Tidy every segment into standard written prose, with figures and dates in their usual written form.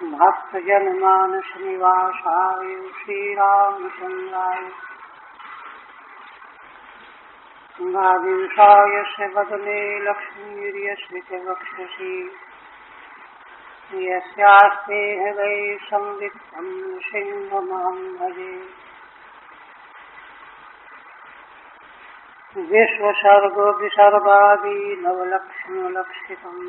भक्तजन मानस निवासाय श्रीरामचंद्राय गाविंसाय से वदने लक्ष्मीर्यस्य च वक्षसि यस्यास्ते हृदये संवित्तं सिंहमहं भजे। विश्वसर्ग विसर्गादि नवलक्षणलक्षितम्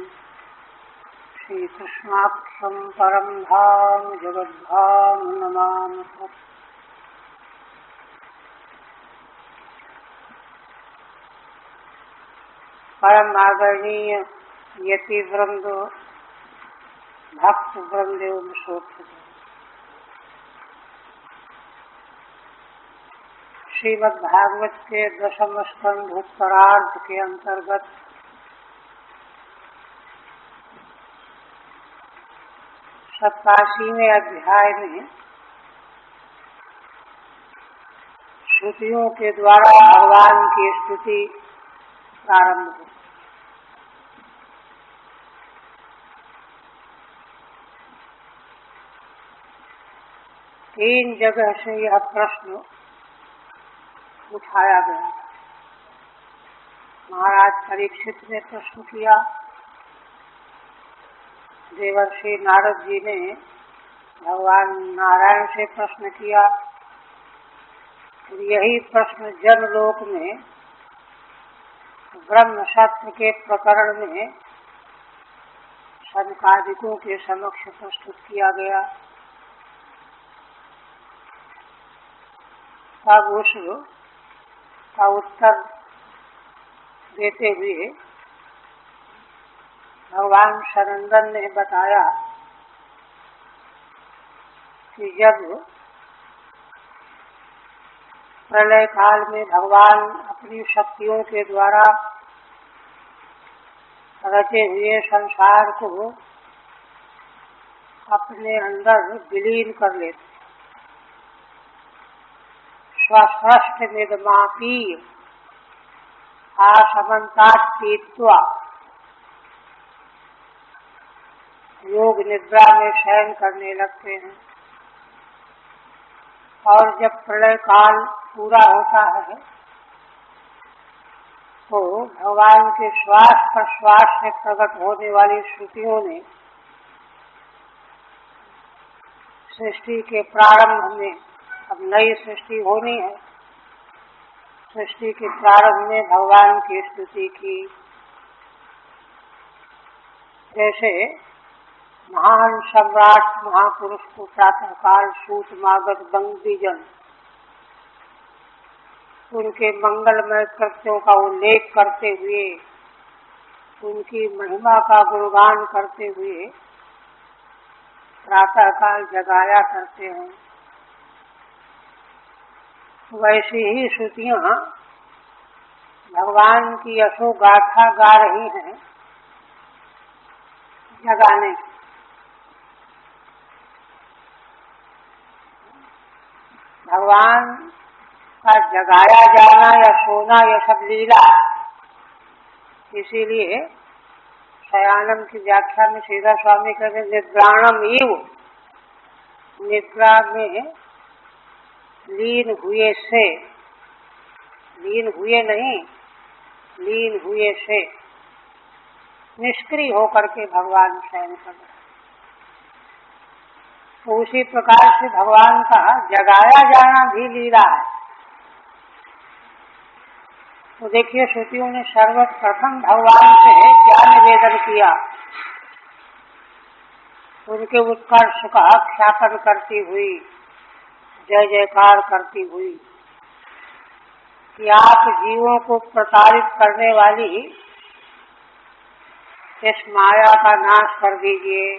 श्रीकृष्णाख्यं परं धाम जगद्धाम नमामि। परम आदरणीय यति वृंद, भक्त वृंद एवं श्रोत्र, श्रीमद् भागवत के दशम स्कंध उत्तरार्ध के अंतर्गत 87वें अध्याय में श्रुतियों के द्वारा भगवान की स्तुति प्रारंभ हो। तीन जगह से यह प्रश्न उठाया गया। महाराज परीक्षित ने प्रश्न किया, देवर्षि नारद जी ने भगवान नारायण से प्रश्न किया, यही प्रश्न जनलोक में ब्रह्म शास्त्र के प्रकरण में सनकादिकों के समक्ष प्रस्तुत किया गया। तब उसका उत्तर देते हुए भगवान सनंदन ने बताया कि जब प्रलय काल में भगवान अपनी शक्तियों के द्वारा रचे हुए संसार को अपने अंदर विलीन कर लेते, स्वस्पष्ट निदमापी आसमंतात पीत्वा योग निद्रा में शयन करने लगते हैं। और जब प्रलय काल पूरा होता है तो भगवान के श्वास प्रश्वास से प्रकट होने वाली श्रुतियों ने सृष्टि के प्रारंभ में, अब नई सृष्टि होनी है, सृष्टि के प्रारंभ में भगवान की स्तुति की। जैसे महान सम्राट महापुरुष को प्रातः काल सूत मागध बंदीजन उनके मंगलमय कृत्यों का उल्लेख करते हुए, उनकी महिमा का गुणगान करते हुए प्रातः काल जगाया करते हैं। वैसी ही श्रुतियां भगवान की यशो गाथा गा रही हैं जगाने। भगवान का जगाया जाना या सोना यह सब लीला। इसीलिए शयानम की व्याख्या में सीधा स्वामी कहते निद्राणम इव, निद्रा में लीन हुए से, लीन हुए नहीं, लीन हुए से, निष्क्रिय होकर के भगवान शयन कर रहे। तो उसी प्रकार से भगवान का जगाया जाना भी लीला है। तो देखिए श्रुतियों ने सर्वप्रथम भगवान से क्या निवेदन किया, उनके उत्कर्ष का ख्यापन करती हुई, जय जयकार करती हुई कि आप जीवों को प्रताड़ित करने वाली इस माया का नाश कर दीजिए।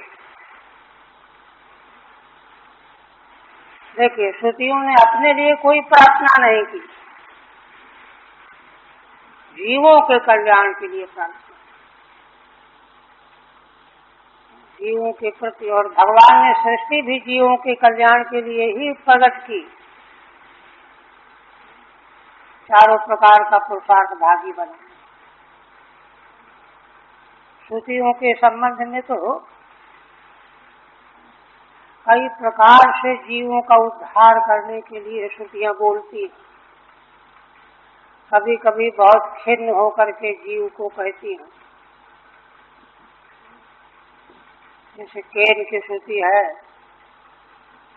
देखिए श्रुतियों ने अपने लिए कोई प्रार्थना नहीं की, जीवों के कल्याण के लिए प्रार्थना, जीवों के प्रति। और भगवान ने सृष्टि भी जीवों के कल्याण के लिए ही प्रकट की, चारों प्रकार का पुरुषार्थ भागी बना। श्रुतियों के संबंध में तो कई प्रकार से जीवों का उद्धार करने के लिए श्रुतियां बोलती हैं। कभी कभी बहुत खिन्न होकर के जीव को कहती हैं, जैसे केन की श्रुति है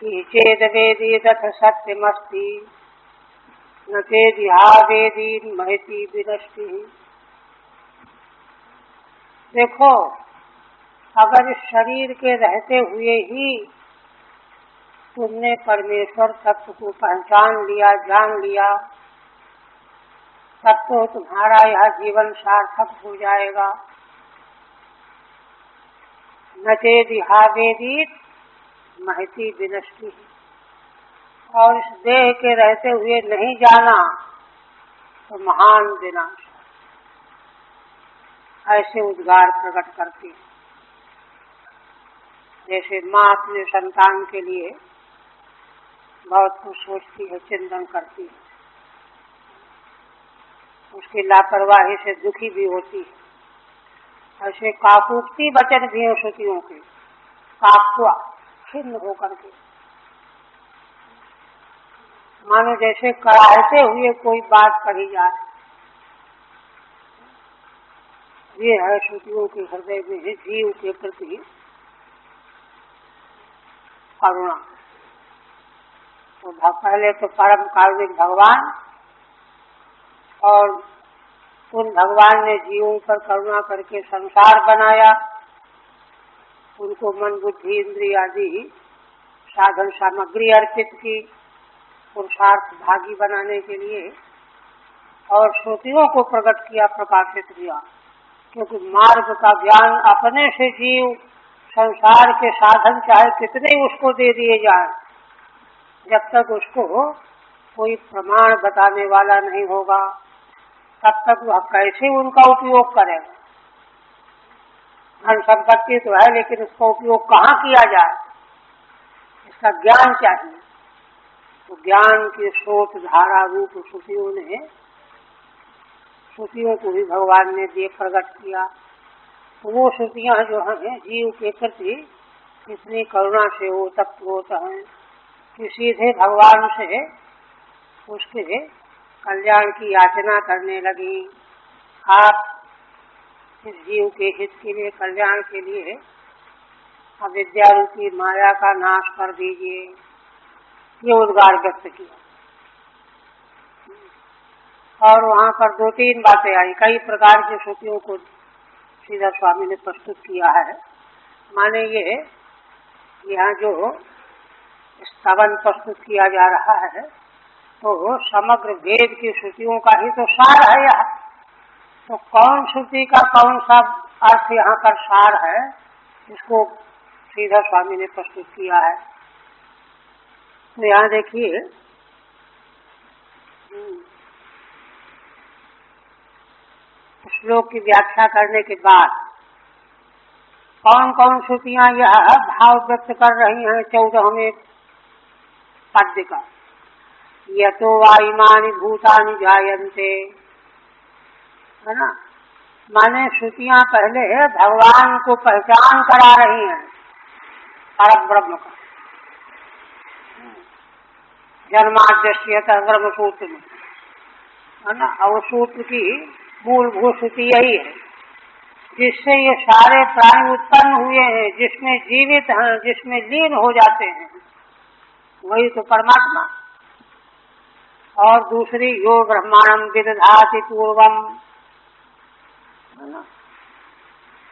कि चेद वेदी तथ सत्यमस्ति न चेदिहा वेदी महती विनष्टि। देखो, अगर इस शरीर के रहते हुए ही तुमने परमेश्वर तत्व को पहचान लिया, जान लिया, तब तो तुम्हारा यह जीवन सार्थक हो जाएगा। न चेदिहा वेदी महती विनष्टि। और इस देह के रहते हुए नहीं जाना तो महान विनाश। ऐसे उद्गार प्रकट करती है। जैसे माँ अपने संतान के लिए बहुत कुछ सोचती है, चिंतन करती है, उसकी लापरवाही से दुखी भी होती है। ऐसे काकुक्ति वचन भी हैं श्रुतियों के, काकुआ खिन्न होकर के, मानो जैसे कराहते हुए कोई बात कही जाए। ये है श्रुतियों के हृदय में जीव के प्रति करुणा। तो पहले तो परम कारुणिक भगवान, और उन भगवान ने जीवों पर करुणा करके संसार बनाया, उनको मन बुद्धि इंद्रिय आदि साधन सामग्री अर्पित की पुरुषार्थ भागी बनाने के लिए, और श्रुतियों को प्रकट किया, प्रकाशित किया। क्योंकि मार्ग का ज्ञान अपने से जीव संसार के साधन चाहे कितने उसको दे दिए जाए, जब तक उसको कोई प्रमाण बताने वाला नहीं होगा, तब तक वह कैसे उनका उपयोग करेगा। धन संपत्ति तो है, लेकिन उसका उपयोग कहाँ किया जाए, इसका ज्ञान चाहिए। तो ज्ञान के स्रोत धारा रूप श्रुतियों को भी भगवान ने दे प्रकट किया। तो वो श्रुतियाँ जो हैं जीव के प्रति इतनी करुणा से ओतप्रोत हैं कि सीधे भगवान से उसके कल्याण की याचना करने लगी। आप इस जीव के हित के लिए, कल्याण के लिए अविद्या रूपी माया का नाश कर दीजिए। ये उद्गार व्यक्त किया। और वहाँ पर 2-3 बातें आई। कई प्रकार की श्रुतियों को श्रीधर स्वामी ने प्रस्तुत किया है। माने ये यहाँ जो स्तवन प्रस्तुत किया जा रहा है, तो समग्र वेद की श्रुतियों का ही तो सार है यह। तो कौन श्रुति का कौन सा अर्थ यहाँ पर सार है, इसको श्रीधर स्वामी ने प्रस्तुत किया है। तो यहाँ देखिए, श्लोक की व्याख्या करने के बाद कौन कौन श्रुतियाँ यह भाव व्यक्त कर रही हैं 14वें पद्य का। यतो वा इमानि भूतानि जायन्ते, है ना। माने श्रुतियाँ पहले भगवान को पहचान करा रही हैं, परम ब्रह्म का। जन्माद्यस्य ब्रह्म सूत्र में, है ना। और सूत्र की मूलभूत श्रुति यही है, जिससे ये सारे प्राणी उत्पन्न हुए हैं, जिसमें जीवित हैं, जिसमें लीन हो जाते हैं, वही तो परमात्मा। और दूसरी यो ब्रह्मांडं विदधाति पूर्वम, है ना।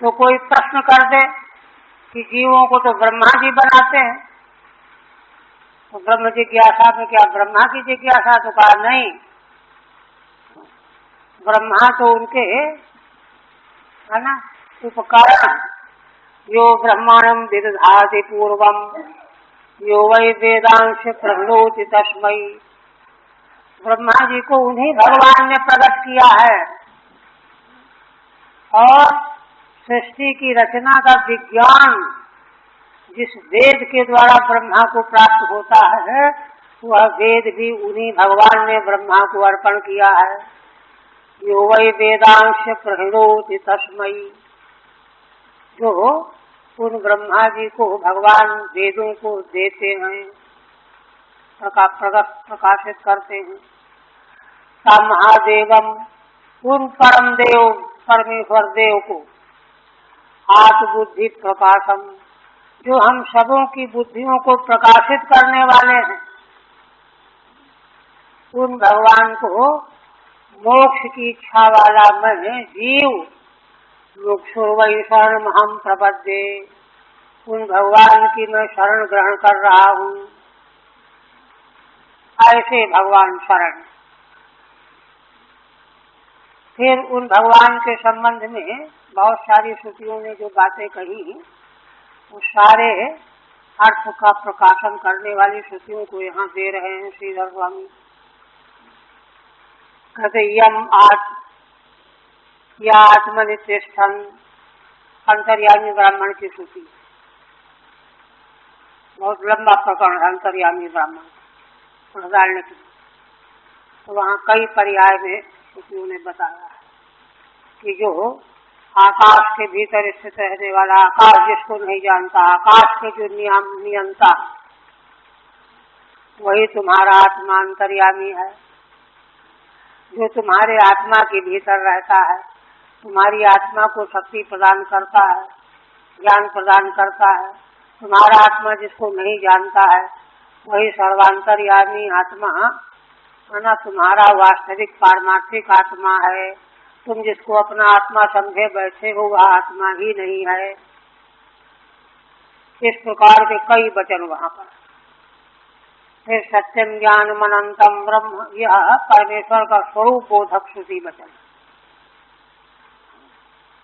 तो कोई प्रश्न कर दे कि जीवों को तो ब्रह्मा जी बनाते हैं, तो ब्रह्म जिज्ञासा में क्या ब्रह्मा की जिज्ञासा? तो कहा नहीं, ब्रह्मा तो उनके, है ना, उपकरण। यो ब्रह्मांडं विदधाति पूर्वम यो वै वेदांश प्रहृणोति तस्मै। ब्रह्मा जी को उन्हीं भगवान ने प्रकट किया है, और सृष्टि की रचना का विज्ञान जिस वेद के द्वारा ब्रह्मा को प्राप्त होता है, वह वेद भी उन्हीं भगवान ने ब्रह्मा को अर्पण किया है। यो वै वेदांश प्रहृणोति तस्मै, जो उन ब्रह्मा जी को भगवान वेदों को देते हैं, प्रकाशित करते हैं। सा महादेवम, उन परम देव परमेश्वर देव को आत्मबुद्धि प्रकाशम, जो हम सबों की बुद्धियों को प्रकाशित करने वाले हैं, उन भगवान को मोक्ष की इच्छा वाला मैं जीव मुक्षुर्वै शरण हम प्रपद्ये, उन भगवान की मैं शरण ग्रहण कर रहा हूँ। ऐसे भगवान शरण। फिर उन भगवान के संबंध में बहुत सारी श्रुतियों ने जो बातें कही, वो सारे अर्थ का प्रकाशन करने वाली श्रुतियों को यहाँ दे रहे हैं श्रीधर स्वामी। कहते यम या आत्मनितिष्ठन, अंतर्यामी ब्राह्मण की श्रुति, बहुत लंबा प्रकरण अंतर्यामी ब्राह्मण डालने की। तो वहाँ कई पर्याय में श्रुतियों ने बताया है कि जो आकाश के भीतर स्थित रहने वाला, आकाश जिसको नहीं जानता, आकाश के जो नियंता, वही तुम्हारा आत्मा अंतर्यामी है, जो तुम्हारे आत्मा के भीतर रहता है, तुम्हारी आत्मा को शक्ति प्रदान करता है, ज्ञान प्रदान करता है। तुम्हारा आत्मा जिसको नहीं जानता है, वही सर्वांतर्यामी आत्मा ना तुम्हारा वास्तविक पारमार्थिक आत्मा है। तुम जिसको अपना आत्मा समझे बैठे हो, वह आत्मा ही नहीं है। इस प्रकार के कई वचन वहाँ पर। फिर सत्यम ज्ञानम अनंतम ब्रह्म, यह परमेश्वर का स्वरूप बोधक श्रुति वचन।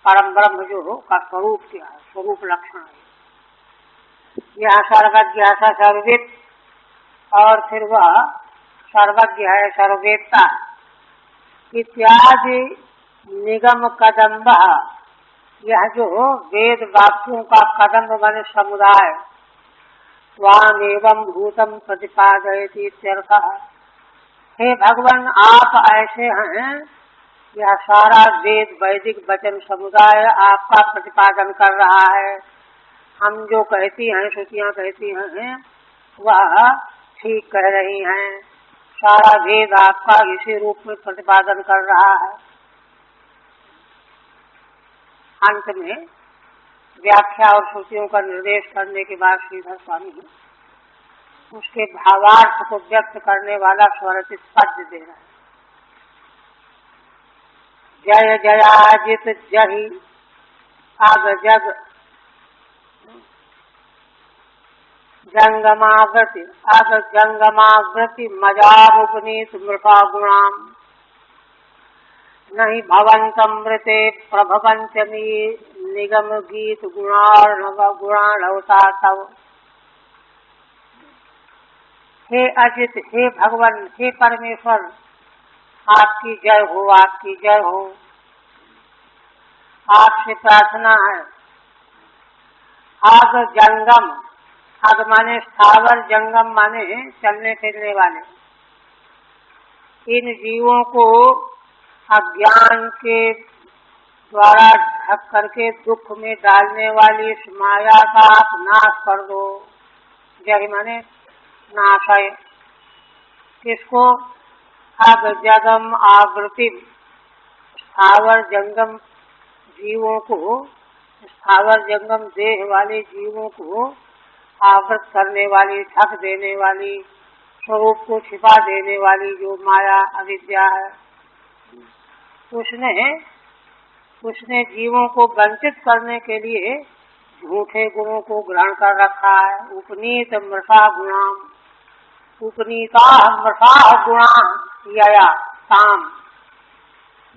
परम ब्रह्म जो हो का स्वरूप क्या है, स्वरूप लक्षण है। यह सर्वज्ञ सर्वविद, और फिर वह सर्वज्ञ है, सर्ववेत्ता इत्यादि निगम कदम्ब, यह जो वेद वाक्यों का कदम्ब बने समुदाय, स्वाम एवं भूतम प्रतिपादयति इत्यर्थः। हे भगवान, आप ऐसे हैं, यह सारा वेद वैदिक वचन समुदाय आपका प्रतिपादन कर रहा है। हम जो कहती हैं, श्रुतियाँ कहती हैं, वह ठीक कह रही हैं। सारा वेद आपका इसी रूप में प्रतिपादन कर रहा है। अंत में व्याख्या और श्रुतियों का निर्देश करने के बाद श्रीधर स्वामी उसके भावार्थ को व्यक्त करने वाला स्वरचित पद्य दे रहा है। जय जयाजित जहि आग जग जंगमावृति, आग जंगमावृति मजारुपनीत मृषा गुणाम, नहीं भवंतम मृते प्रभवंत्यमी निगम गीत गुणाणवता तव। हे अजित, हे भगवान, हे परमेश्वर, आपकी जय हो, आपकी जय हो। आपसे प्रार्थना है। आग जंगम, आग माने स्थावर, जंगम माने चलने फिरने वाले, इन जीवों को अज्ञान के द्वारा ढक करके दुख में डालने वाली इस माया का आप नाश कर दो। जय माने नाशय, किसको? अग जगम आवृत्ति, स्थावर जंगम जीवों को, स्थावर जंगम देह वाले जीवों को आवृत करने वाली, ढक देने वाली, स्वरूप को छिपा देने वाली जो माया अविद्या है, उसने जीवों को वंचित करने के लिए झूठे गुणों को ग्रहण कर रखा है। उपनीत मृषा गुणाम, उपनीता मृषा गुणा यया ताम,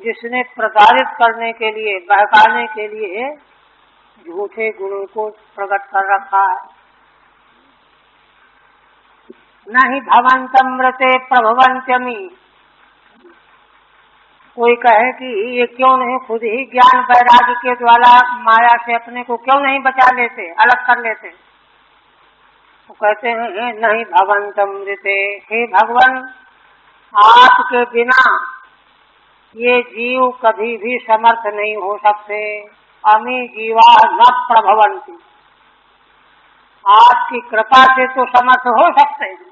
जिसने प्रताड़ित करने के लिए, बहकाने के लिए झूठे गुणों को प्रकट कर रखा है। नहीं भवंतम मृते प्रभवंत्यमी, कोई कहे कि ये क्यों नहीं खुद ही ज्ञान वैराग्य के द्वारा माया से अपने को क्यों नहीं बचा लेते, अलग कर लेते? तो कहते हैं नहीं भवंतम मृते, हे भगवान, आपके बिना ये जीव कभी भी समर्थ नहीं हो सकते। अमी जीवा न प्रभवंती, आपकी कृपा से तो समर्थ हो सकते हैं,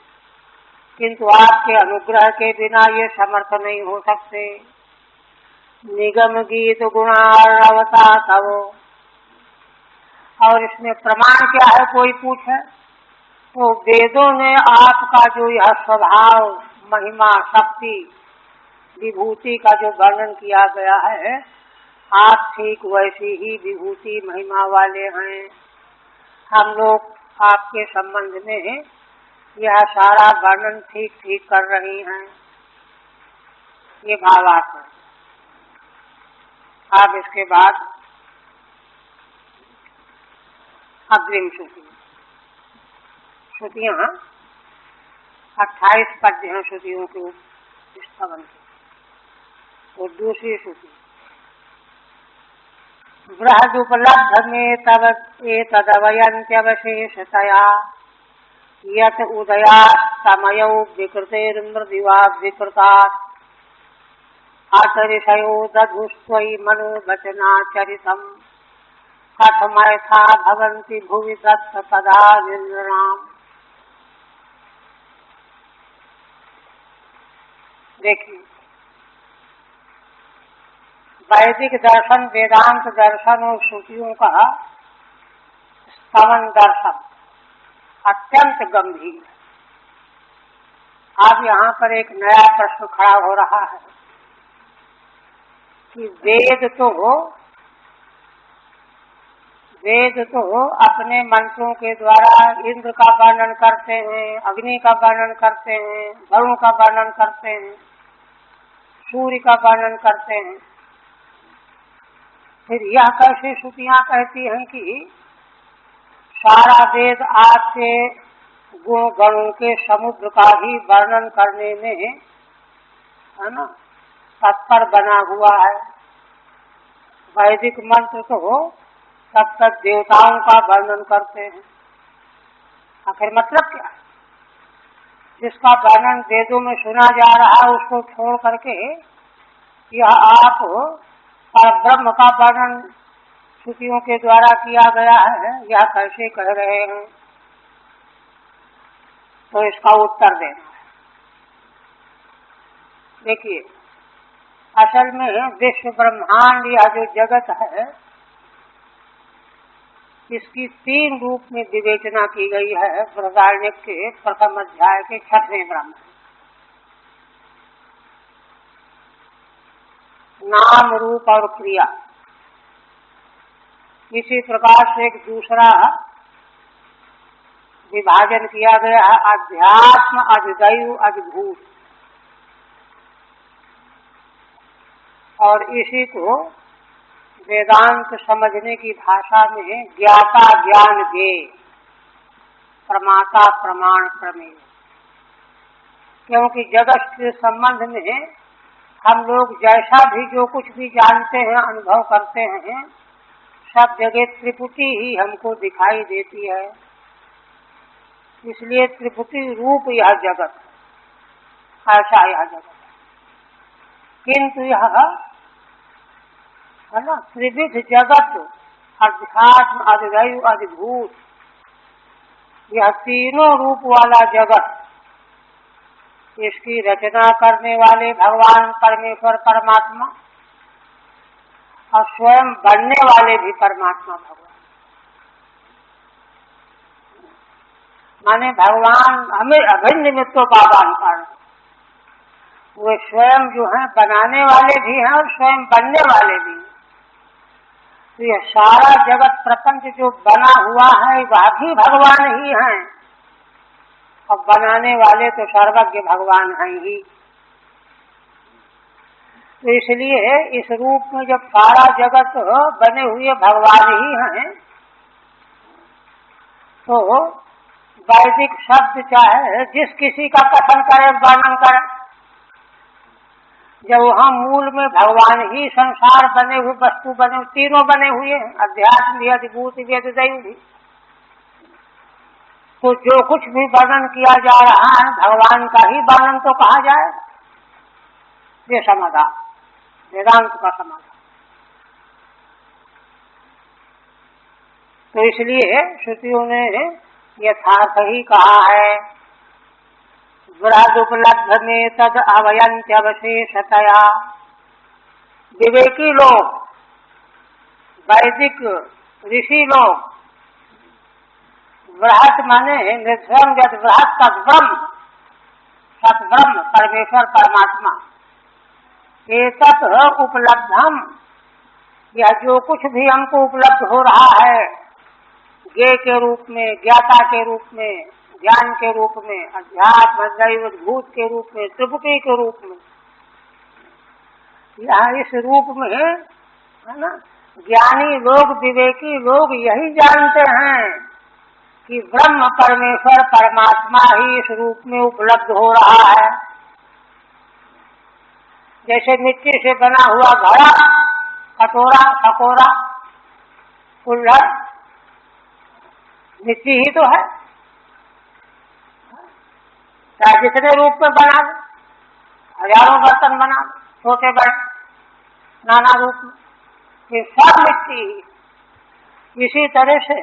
किंतु आपके अनुग्रह के बिना ये समर्थ नहीं हो सकते। निगम गीत गुणार्णवता तव। और इसमें प्रमाण क्या है, कोई पूछे तो वेदों ने आपका जो यह स्वभाव, महिमा, शक्ति, विभूति का जो वर्णन किया गया है, आप ठीक वैसी ही विभूति महिमा वाले हैं। हम लोग आपके संबंध में यह सारा वर्णन ठीक ठीक कर रही हैं। ये भावार्थ है। अब इसके बाद अग्रिम श्रुति, श्रुतियां 28 पद्य हैं श्रुतियों के स्तवन के। और दूसरी श्रुति, बृहदुपलब्ध में तब एतदवयन्त्यवशेषतया यत उदयास्तमयो विकृतेर्मृदिवा विकृतात् अतरिषयो दधुस्त्वयि मनोवचनाचरितम् कथमयथा भवन्ति भुवि दत्त तदा निन्द्राम्। देखिए, वैदिक दर्शन, वेदांत दर्शन और श्रुतियों का स्तवन दर्शन अत्यंत गंभीर। अब यहाँ पर एक नया प्रश्न खड़ा हो रहा है कि वेद तो अपने मंत्रों के द्वारा इंद्र का वर्णन करते हैं, अग्नि का वर्णन करते हैं, वरुण का वर्णन करते हैं, सूर्य का वर्णन करते हैं। फिर यह कैसे श्रुतियां कहती हैं कि सारा वेद आपके गुण गणों के समुद्र का ही वर्णन करने में, है ना, तत्पर बना हुआ है। वैदिक मंत्र तो तब तक देवताओं का वर्णन करते हैं। आखिर मतलब क्या है? जिसका वर्णन वेदों में सुना जा रहा है उसको छोड़ करके यह आप परब्रह्म का वर्णन श्रुतियों के द्वारा किया गया है, यह कैसे कह रहे हैं? तो इसका उत्तर देना है। देखिए, असल में विश्व ब्रह्मांड यह जो जगत है, इसकी 3 रूप में विवेचना की गई है बृहदारण्यक के प्रथम अध्याय के 6वें ब्रह्म। नाम, रूप और क्रिया। इसी प्रकार से एक दूसरा विभाजन किया गया है, अध्यात्म, अधिदैव, अधिभूत। और इसी को वेदांत समझने की भाषा में ज्ञाता ज्ञान ज्ञेय, प्रमाता प्रमाण प्रमेय। क्योंकि जगत के संबंध में हम लोग जैसा भी जो कुछ भी जानते हैं, अनुभव करते हैं, सब जगह त्रिपुटी ही हमको दिखाई देती है। इसलिए त्रिपुटी रूप यह जगत, ऐसा यह जगत। किंतु यह, है ना, त्रिविध जगत, अध्यात्म, अधिदैव, अधिभूत, यह तीनों रूप वाला जगत, इसकी रचना करने वाले भगवान परमेश्वर परमात्मा और स्वयं बनने वाले भी परमात्मा भगवान। माने भगवान हमें अभिन्न निमित्तोपादान कारण, वे स्वयं जो हैं बनाने वाले भी हैं और स्वयं बनने वाले भी हैं। तो यह सारा जगत प्रपंच जो बना हुआ है वह भी भगवान ही हैं, और बनाने वाले तो सर्वज्ञ भगवान हैं ही। तो इसलिए इस रूप में जब सारा जगत बने हुए भगवान ही हैं, तो वैदिक शब्द चाहे जिस किसी का कथन करे, वर्णन करे, जब वहाँ मूल में भगवान ही संसार बने हुए, वस्तु बने हुए, तीनों बने हुए हैं, अध्यात्म भी, अधिभूत भी, अधिदैव भी, तो जो कुछ भी वर्णन किया जा रहा है भगवान का ही वर्णन तो कहा जाए। ये समाधान, वेदांत का समाधान। तो इसलिए श्रुतियों ने यथार्थ ही कहा है। बृहद उपलब्ध में तद अवयंत्यवशेषतया। विवेकी लोग, वैदिक ऋषि लोग, बृहत माने निर्धर्म जद बृहत सद्ब्रह्म, सद्ब्रह्म परमेश्वर परमात्मा, एतत् उपलब्धम, यह जो कुछ भी हमको उपलब्ध हो रहा है, ज्ञेय के रूप में, ज्ञाता के रूप में, ज्ञान के रूप में, अध्यात्म दैव भूत के रूप में, त्रिपुटी के रूप में, यह इस रूप में है ना, ज्ञानी लोग, विवेकी लोग यही जानते हैं कि ब्रह्म परमेश्वर परमात्मा ही इस रूप में उपलब्ध हो रहा है। जैसे मिट्टी से बना हुआ घड़ा, कटोरा, सकोरा, कुल्हड़, मिट्टी ही तो है। चाहे जितने रूप में बना दो, हजारों बर्तन बना दो, छोटे बड़े, नाना रूप में, ये सब मिट्टी ही। इसी तरह से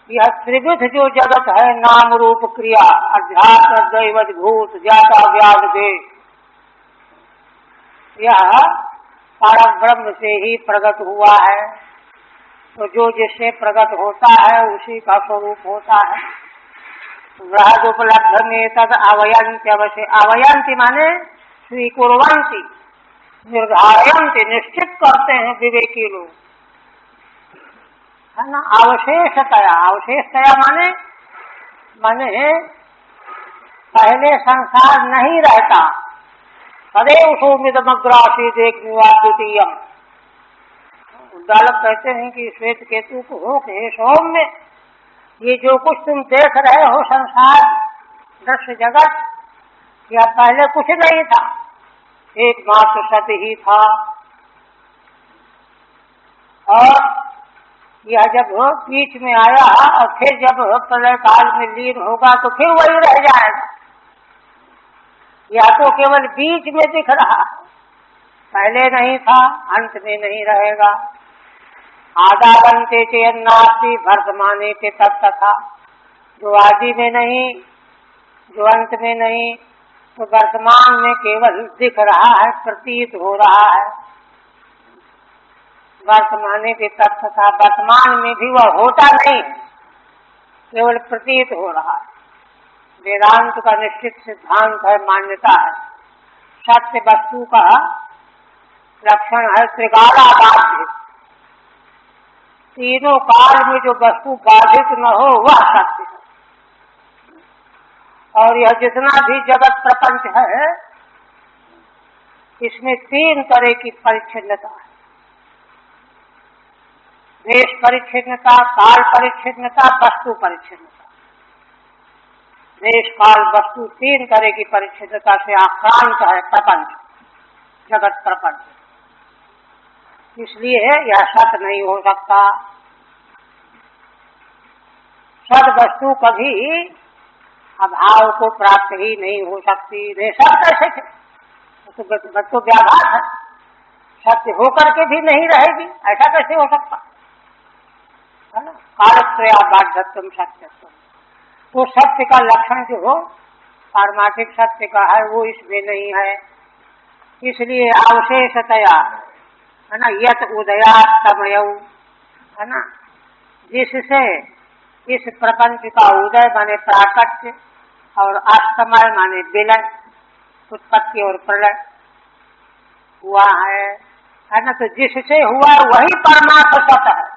यह त्रिविध जो जगत है, नाम रूप क्रिया, अध्यात्म दैवत भूत ज्ञाता ज्ञान देश, यह परम ब्रह्म से ही प्रकट हुआ है। तो जो जिससे प्रकट होता है उसी का स्वरूप होता है। बृहद उपलब्ध में तद अवयंती अवश्य, अवयंती माने स्वीकुर्वन्ति, निर्धारयन्ति, निश्चित करते हैं विवेकी लोग, है ना। अवशेषतया, अवशेषतया माने पहले संसार नहीं रहता, सदैव सौम्यदमग्रासी देख द्वितीयम। उद्दालक कहते हैं कि श्वेत केतु को हो के सौम्य, ये जो कुछ तुम देख रहे हो संसार, दृश्य जगत, यह पहले कुछ नहीं था, एकमात्र सत्य ही था। और यह जब बीच में आया और फिर जब प्रलय काल में लीन होगा तो फिर वही रह जाएगा। यह तो केवल बीच में दिख रहा, पहले नहीं था, अंत में नहीं रहेगा। आदावंते चेन्नास्ति वर्तमाने के तत्तथा, जो आदि में नहीं, जो अंत में नहीं, तो वर्तमान में केवल दिख रहा है, प्रतीत हो रहा है। वर्तमाने के तत्तथा, वर्तमान में भी वह होता नहीं, केवल प्रतीत हो रहा है। वेदांत का निश्चित सिद्धांत है, मान्यता है। सत्य वस्तु का लक्षण है त्रिकालाबाध्य, तीनों काल में जो वस्तु बाधित न हो वह सत्य है। और यह जितना भी जगत प्रपंच है, इसमें तीन तरह की परिच्छिन्नता है, देश परिच्छिन्नता, काल परिच्छिन्नता, वस्तु परिच्छिन्नता। देश काल वस्तु तीन तरह की परिच्छिन्नता से आक्रांत है प्रपंच, जगत प्रपंच। इसलिए यह सत्य नहीं हो सकता। सद वस्तु कभी अभाव को प्राप्त ही नहीं हो सकती। वे सब कैसे थे, तो व्याघात है, सत्य होकर के भी नहीं रहेगी, ऐसा कैसे हो सकता है ना। कालत्रया बाध्यत्वम सत्यत्वम, तो सत्य का लक्षण जो हो पारमार्थिक सत्य का है वो इसमें नहीं है। इसलिए अवशेषतया, है ना, यत उदयास्तमय, है ना, जिससे इस प्रपंच का उदय माने प्राकट्य और अस्तमय माने विलय, उत्पत्ति और प्रलय हुआ है ना। तो जिससे हुआ वही परमार्थ सत्य है,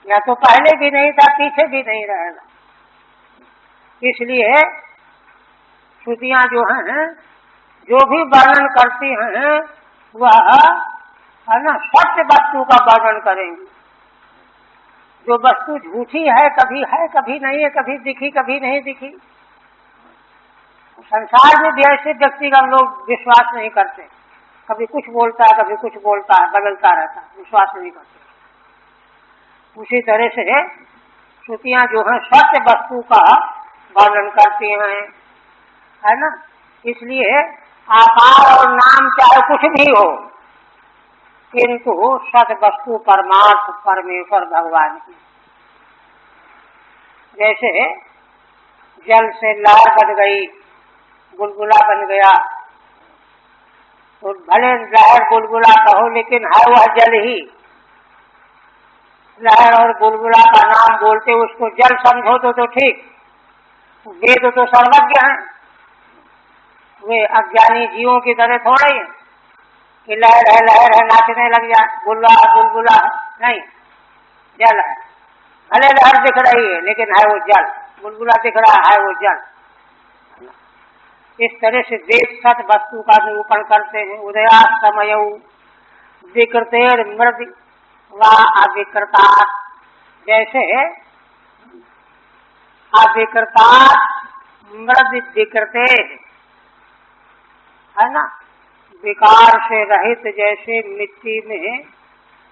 या तो पहले भी नहीं था, पीछे भी नहीं रहेगा। इसलिए श्रुतियां जो हैं, जो भी वर्णन करती हैं, वह है ना सत्य वस्तु का वर्णन करेंगी। जो वस्तु झूठी है, कभी नहीं है, कभी दिखी कभी नहीं दिखी। संसार में भी ऐसे व्यक्तिगत लोग विश्वास नहीं करते, कभी कुछ बोलता है, कभी कुछ बोलता है, बदलता रहता है, विश्वास नहीं करते। उसी तरह से श्रुतियां जो है सत्य वस्तु का वर्णन करती हैं, है ना। इसलिए आकार और नाम चाहे कुछ भी हो, किंतु सत वस्तु परमार्थ परमेश्वर भगवान की, जैसे जल से लहर बन गई, बुलबुला बन गया, तो भले लहर बुलबुला कहो लेकिन है वह जल ही। लहर और बुलबुला का नाम बोलते उसको जल समझो तो ठीक। वेद तो सर्वज्ञ हैं, वे अज्ञानी जीवों की तरह थोड़े ही कि लहर है नाचने लग जाए, बुलबुला है, नहीं, जल है। भले लहर दिख रही है लेकिन है वो जल, बुलबुला दिख रहा है वो जल। इस तरह से वेद सत वस्तु का निरूपण करते हैं। उदया समय विकृतेर मृद व अविकृता, जैसे अविकृता मृद विकृते है ना, विकार से रहित जैसे मिट्टी में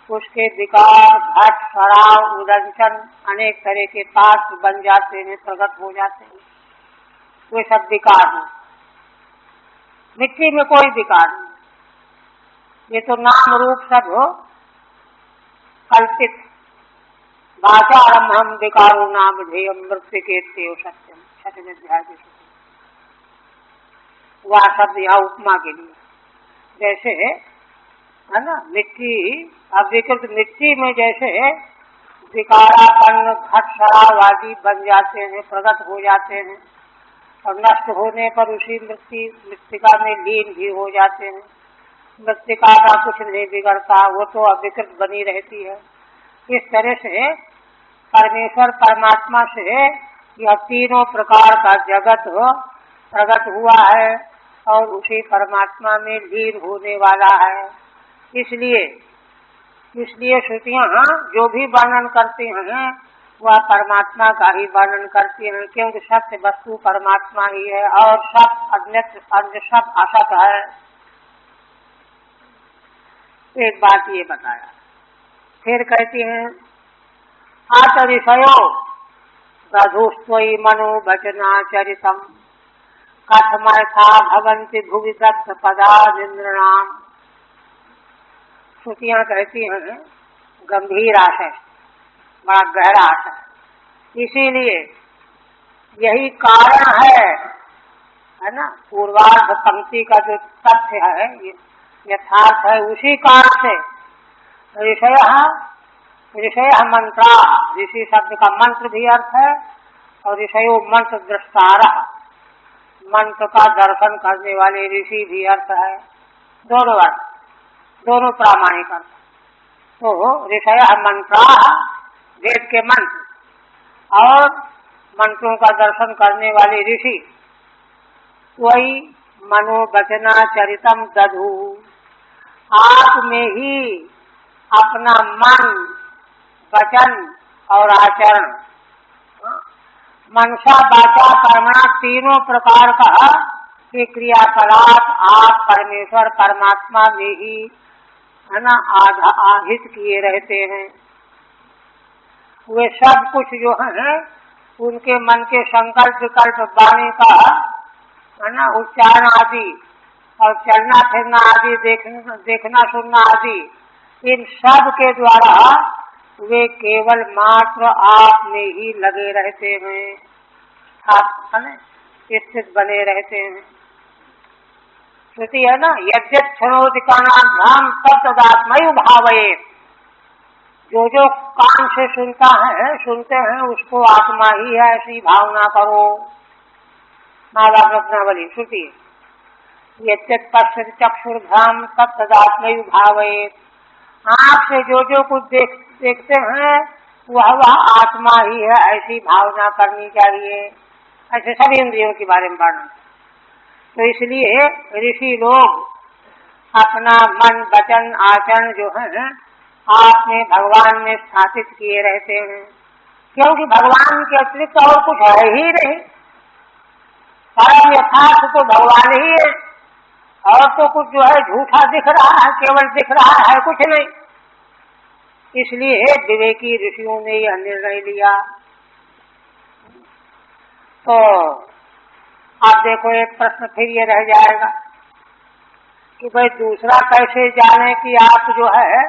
उसके विकार घट शराब उदंचन अनेक तरह के पार्ट बन जाते हैं, प्रकट हो जाते हैं, वे सब विकार हैं। मिट्टी में कोई विकार नहीं, ये तो नाम रूप सब हो कल्पित। भाषारम्भम विकारो नाम ध्येयम मृत्यु के सत्यम, छठवें अध्याय के वह शब्द यहाँ उपमा के लिए। जैसे है ना, मिट्टी अविकृत मिट्टी में जैसे विकारापन्न घट शराब आदि बन जाते हैं, प्रकट हो जाते हैं, और नष्ट होने पर उसी मृत्तिका में लीन भी हो जाते हैं। मृत्तिका का कुछ नहीं बिगड़ता, वो तो अविकृत बनी रहती है। इस तरह से परमेश्वर परमात्मा से यह तीनों प्रकार का जगत प्रकट हुआ है और उसी परमात्मा में लीन होने वाला है। इसलिए श्रुतियाँ जो भी वर्णन करती हैं वह परमात्मा का ही वर्णन करती हैं, क्योंकि सत्य वस्तु परमात्मा ही है और सब अन्य सब असत है। एक बात ये बताया, फिर कहती हैं आचरिषयो दधुस्त्वयि मनो वचनाचरितम कथमर्था भवन्ति भुवि दत्त पदादिन्द्रणाम। श्रुतियाँ कहती हैं गंभीर आशय, बड़ा गहरा आशय, इसीलिए यही कारण है ना, पूर्वार्ध पंक्ति का जो तथ्य है यथार्थ है, उसी कारण से ऋषय मंत्रा, ऋषि शब्द का मंत्र भी अर्थ है, और ऋषयो मंत्र दृष्टार, मंत्र का दर्शन करने वाले ऋषि भी अर्थ है। दोनों अर्थ, दोनों प्रामाणिक अर्थ। तो ऋषय मंत्रा वेद के मंत्र और मंत्रों का दर्शन करने वाले ऋषि, वही मनोवचनाचरितम दधु, आप में ही अपना मन वचन और आचरण, मनसा वाचा कर्मणा तीनों प्रकार का ये क्रियाकलाप आप परमेश्वर परमात्मा में ही है ना आहित किए रहते हैं। वे सब कुछ जो है उनके मन के संकल्प विकल्प वाणी का है ना उच्चारण आदि और चलना फिरना आदि देखना सुनना आदि, इन सब के द्वारा वे केवल मात्र आप में ही लगे रहते हैं, आप स्थित बने रहते हैं। श्रुति है ना, यद्यत् क्षणोति कानाभ्याम तत्तदात्मैव भावयेत्, जो कान से सुनते हैं उसको आत्मा ही है ऐसी भावना करो। नागा रत्नावली श्रुति, यद्यत् पश्यति चक्षुर्भ्याम तत्तदात्मैव भावयेत्, आँख से जो कुछ देखते हैं वह आत्मा ही है ऐसी भावना करनी चाहिए। ऐसे सभी इंद्रियों के बारे में वर्णन। तो इसलिए ऋषि लोग अपना मन वचन आचरण जो है आप में भगवान में स्थापित किए रहते हैं, क्योंकि भगवान के अतिरिक्त और कुछ है ही नहीं। परम यथार्थ तो भगवान ही है, और तो कुछ जो है झूठा दिख रहा है, केवल दिख रहा है, कुछ नहीं। इसलिए विवेकी ऋषियों ने यह निर्णय लिया। तो आप देखो, एक प्रश्न फिर ये रह जाएगा कि भाई दूसरा कैसे जाने कि आप जो है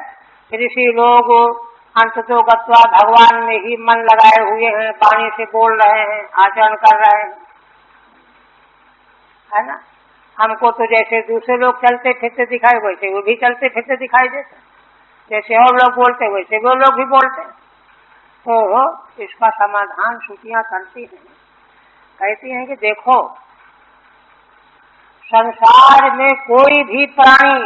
ऋषि लोग अंत तो गत्वा भगवान में ही मन लगाए हुए हैं, वाणी से बोल रहे हैं, आचरण कर रहे हैं, है ना। हमको तो जैसे दूसरे लोग चलते फिरते दिखाई वैसे वो भी चलते फिरते दिखाई देते, जैसे और लोग बोलते वैसे वो लोग भी बोलते। तो इसका समाधान श्रुतियां करती हैं, कहती हैं कि देखो संसार में कोई भी प्राणी,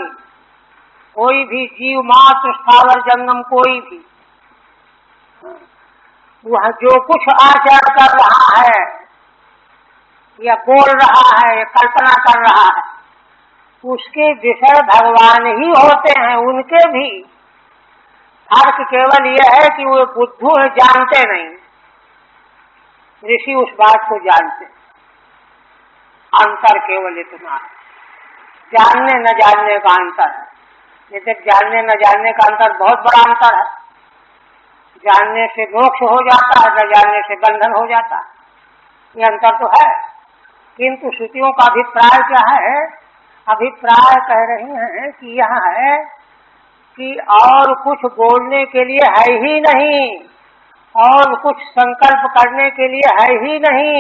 कोई भी जीव मात्र, स्थावर जंगम कोई भी वह जो कुछ आचरण कर रहा है या बोल रहा है या कल्पना कर रहा है, उसके विषय भगवान ही होते हैं। उनके भी फर्क केवल यह है कि वो बुद्धू है, जानते नहीं, ऋषि उस बात को जानते। अंतर केवल इतना है, जानने न जानने का अंतर है। जैसे जानने न जानने का अंतर बहुत बड़ा अंतर है। जानने से मोक्ष हो जाता है, न जानने से बंधन हो जाता है, ये अंतर तो है। किंतु श्रुतियों का अभिप्राय क्या है? अभिप्राय कह रही हैं कि यह है कि और कुछ बोलने के लिए है ही नहीं, और कुछ संकल्प करने के लिए है ही नहीं,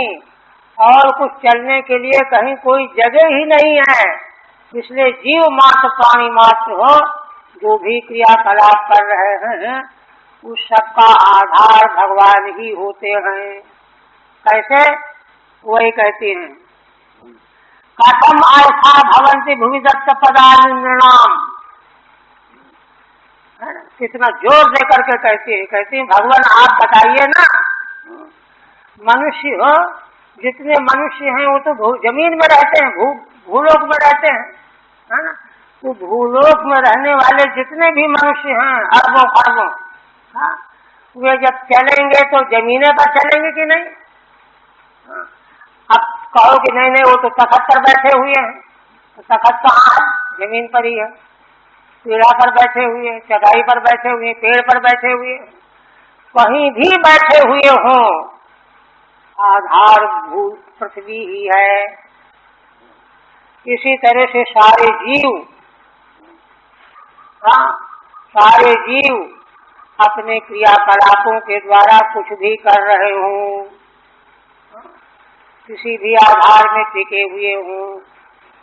और कुछ चलने के लिए कहीं कोई जगह ही नहीं है। इसलिए जीव मात्र, प्राणी मात्र हो, जो भी क्रियाकलाप कर रहे हैं उस सबका आधार भगवान ही होते हैं। कैसे? वही कहती हैं, कथम ऐसा भवन्ति भुवि दत्त पदानिर्णाम। कितना जोर दे करके कहती है भगवान आप बताइए ना। मनुष्य हो, जितने मनुष्य हैं वो तो जमीन में रहते हैं, भूलोक में रहते हैं, है ना। तो भूलोक में रहने वाले जितने भी मनुष्य हैं, अरबों खरबों, हाँ, वे जब चलेंगे तो जमीने पर चलेंगे कि नहीं? हाँ। अब कहो कि नहीं वो तो तखत पर बैठे हुए हैं, तो तखत कहाँ है? जमीन पर ही है। पीढ़ा पर बैठे हुए, चटाई पर बैठे हुए, पेड़ पर बैठे हुए, कहीं भी बैठे हुए हों, आधारभूत पृथ्वी ही है। इसी तरह से सारे जीव, हाँ, सारे जीव अपने क्रियाकलापों के द्वारा कुछ भी कर रहे हों, किसी भी आधार में टिके हुए हों,